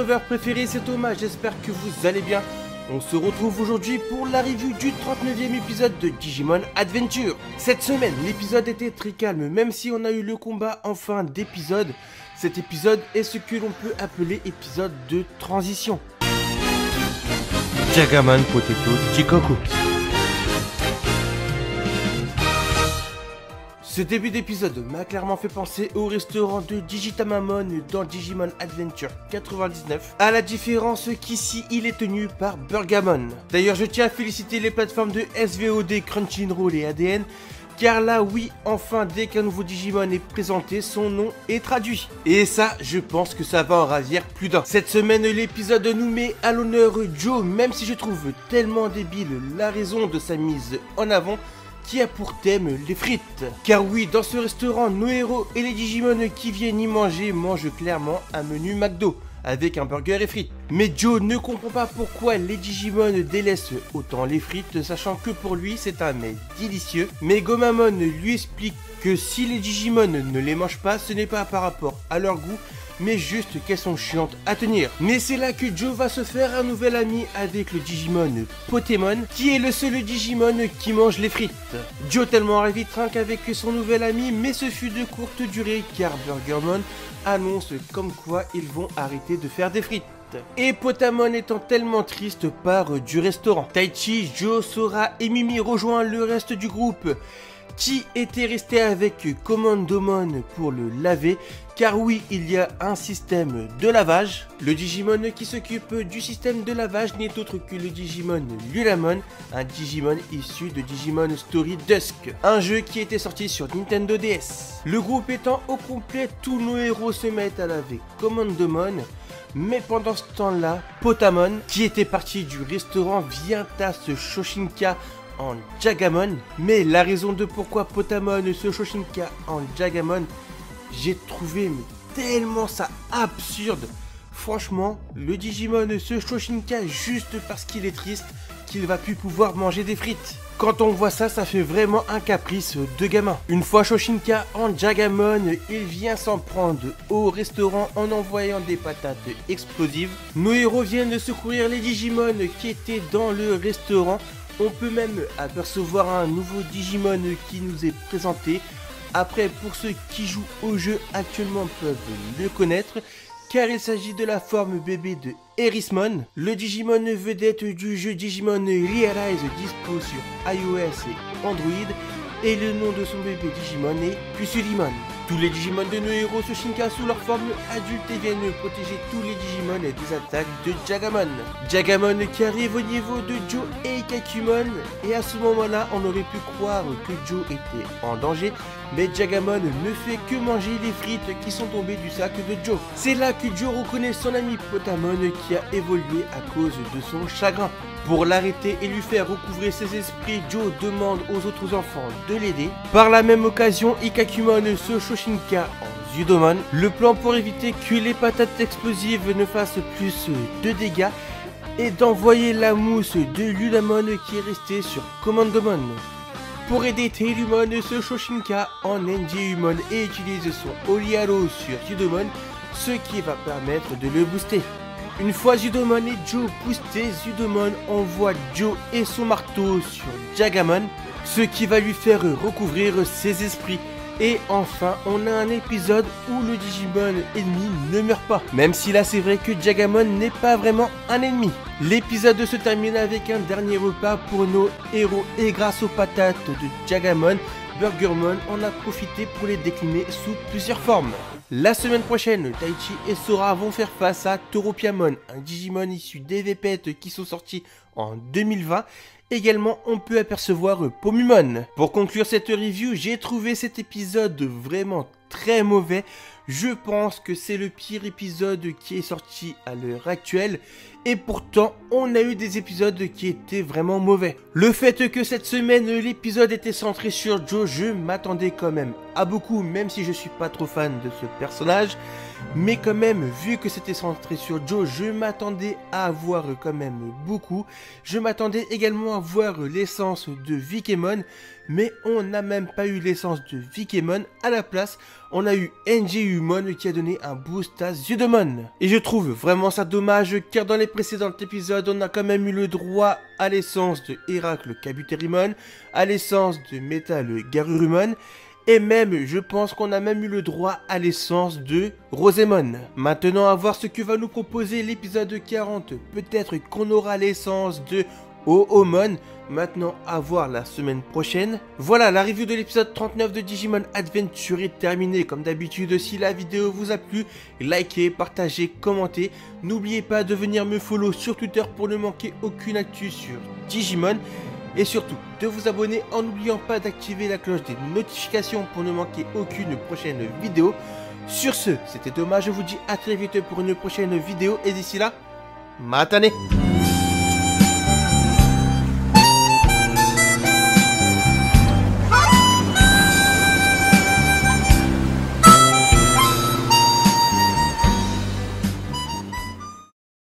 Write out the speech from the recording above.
sauveurs préférés, c'est Thomas, j'espère que vous allez bien. On se retrouve aujourd'hui pour la review du 39e épisode de Digimon Adventure. Cette semaine, l'épisode était très calme, même si on a eu le combat en fin d'épisode. Cet épisode est ce que l'on peut appeler épisode de transition. Jagamon Potato Jikoku. Ce début d'épisode m'a clairement fait penser au restaurant de Digitamamon dans Digimon Adventure 99, à la différence qu'ici il est tenu par Burgamon. D'ailleurs je tiens à féliciter les plateformes de SVOD, Crunchyroll et ADN, car là oui, enfin dès qu'un nouveau Digimon est présenté, son nom est traduit. Et ça, je pense que ça va en ravir plus d'un. Cette semaine, l'épisode nous met à l'honneur Joe, même si je trouve tellement débile la raison de sa mise en avant, qui a pour thème les frites. Car oui, dans ce restaurant, nos héros et les Digimon qui viennent y manger mangent clairement un menu McDo, avec un burger et frites. Mais Joe ne comprend pas pourquoi les Digimon délaissent autant les frites, sachant que pour lui c'est un mets délicieux. Mais Gomamon lui explique que si les Digimon ne les mangent pas, ce n'est pas par rapport à leur goût, mais juste qu'elles sont chiantes à tenir. Mais c'est là que Joe va se faire un nouvel ami avec le Digimon Potemon, qui est le seul Digimon qui mange les frites. Joe tellement ravi trinque avec son nouvel ami, mais ce fut de courte durée car Burgamon annonce comme quoi ils vont arrêter de faire des frites. Et Potamon étant tellement triste part du restaurant. Taichi, Joe, Sora et Mimi rejoignent le reste du groupe, qui était resté avec Commandomon pour le laver, car oui, il y a un système de lavage. Le Digimon qui s'occupe du système de lavage n'est autre que le Digimon Lulamon, un Digimon issu de Digimon Story Dusk, un jeu qui était sorti sur Nintendo DS. Le groupe étant au complet, tous nos héros se mettent à laver Commandomon. Mais pendant ce temps-là, Potamon, qui était parti du restaurant, vient à ce Shoshinka en Jagamon. Mais la raison de pourquoi Potamon se Shoshinka en Jagamon, j'ai trouvé tellement ça absurde. Franchement, le Digimon se Shoshinka juste parce qu'il est triste qu'il va plus pouvoir manger des frites. Quand on voit ça, ça fait vraiment un caprice de gamin. Une fois Shoshinka en Jagamon, il vient s'en prendre au restaurant en envoyant des patates explosives. Nos héros viennent de secourir les Digimon qui étaient dans le restaurant. On peut même apercevoir un nouveau Digimon qui nous est présenté. Après, pour ceux qui jouent au jeu actuellement peuvent le connaître, car il s'agit de la forme bébé de Erismon, le Digimon vedette du jeu Digimon Realize dispo sur iOS et Android, et le nom de son bébé Digimon est Pusulimon. Tous les Digimon de nos héros se Shinka sous leur forme adulte et viennent protéger tous les Digimon des attaques de Jagamon. Jagamon qui arrive au niveau de Joe et Ikakumon, et à ce moment-là on aurait pu croire que Joe était en danger, mais Jagamon ne fait que manger les frites qui sont tombées du sac de Joe. C'est là que Joe reconnaît son ami Potamon qui a évolué à cause de son chagrin. Pour l'arrêter et lui faire recouvrir ses esprits, Joe demande aux autres enfants de l'aider. Par la même occasion, Ikakumon se Shoshinka en Zudomon. Le plan pour éviter que les patates explosives ne fassent plus de dégâts est d'envoyer la mousse de Lulamon qui est restée sur Commandomon. Pour aider Tailumon se Shoshinka en Enjiumon et utilise son Oliaro sur Zudomon, ce qui va permettre de le booster. Une fois Zudomon et Joe boostés, Zudomon envoie Joe et son marteau sur Jagamon, ce qui va lui faire recouvrir ses esprits. Et enfin, on a un épisode où le Digimon ennemi ne meurt pas. Même si là c'est vrai que Jagamon n'est pas vraiment un ennemi. L'épisode se termine avec un dernier repas pour nos héros et grâce aux patates de Jagamon, Burgamon en a profité pour les décliner sous plusieurs formes. La semaine prochaine, Taichi et Sora vont faire face à Toropiamon, un Digimon issu des Vpet qui sont sortis en 2020. Également, on peut apercevoir Pomumon. Pour conclure cette review, j'ai trouvé cet épisode vraiment très mauvais. Je pense que c'est le pire épisode qui est sorti à l'heure actuelle. Et pourtant, on a eu des épisodes qui étaient vraiment mauvais. Le fait que cette semaine, l'épisode était centré sur Joe, je m'attendais quand même à beaucoup, même si je suis pas trop fan de ce personnage. Mais quand même, vu que c'était centré sur Joe, je m'attendais à avoir quand même beaucoup. Je m'attendais également à voir l'essence de Vikemon, mais on n'a même pas eu l'essence de Vikemon. À la place, on a eu NGUmon qui a donné un boost à Zudomon. Et je trouve vraiment ça dommage, car dans les précédents épisodes, on a quand même eu le droit à l'essence de Héracle Kabuterimon, à l'essence de Metal Garurumon, et même, je pense qu'on a même eu le droit à l'essence de Rosémon. Maintenant, à voir ce que va nous proposer l'épisode 40. Peut-être qu'on aura l'essence de Hohomon. Maintenant, à voir la semaine prochaine. Voilà, la review de l'épisode 39 de Digimon Adventure est terminée. Comme d'habitude, si la vidéo vous a plu, likez, partagez, commentez. N'oubliez pas de venir me follow sur Twitter pour ne manquer aucune actu sur Digimon. Et surtout, de vous abonner en n'oubliant pas d'activer la cloche des notifications pour ne manquer aucune prochaine vidéo. Sur ce, c'était dommage, je vous dis à très vite pour une prochaine vidéo. Et d'ici là, matane!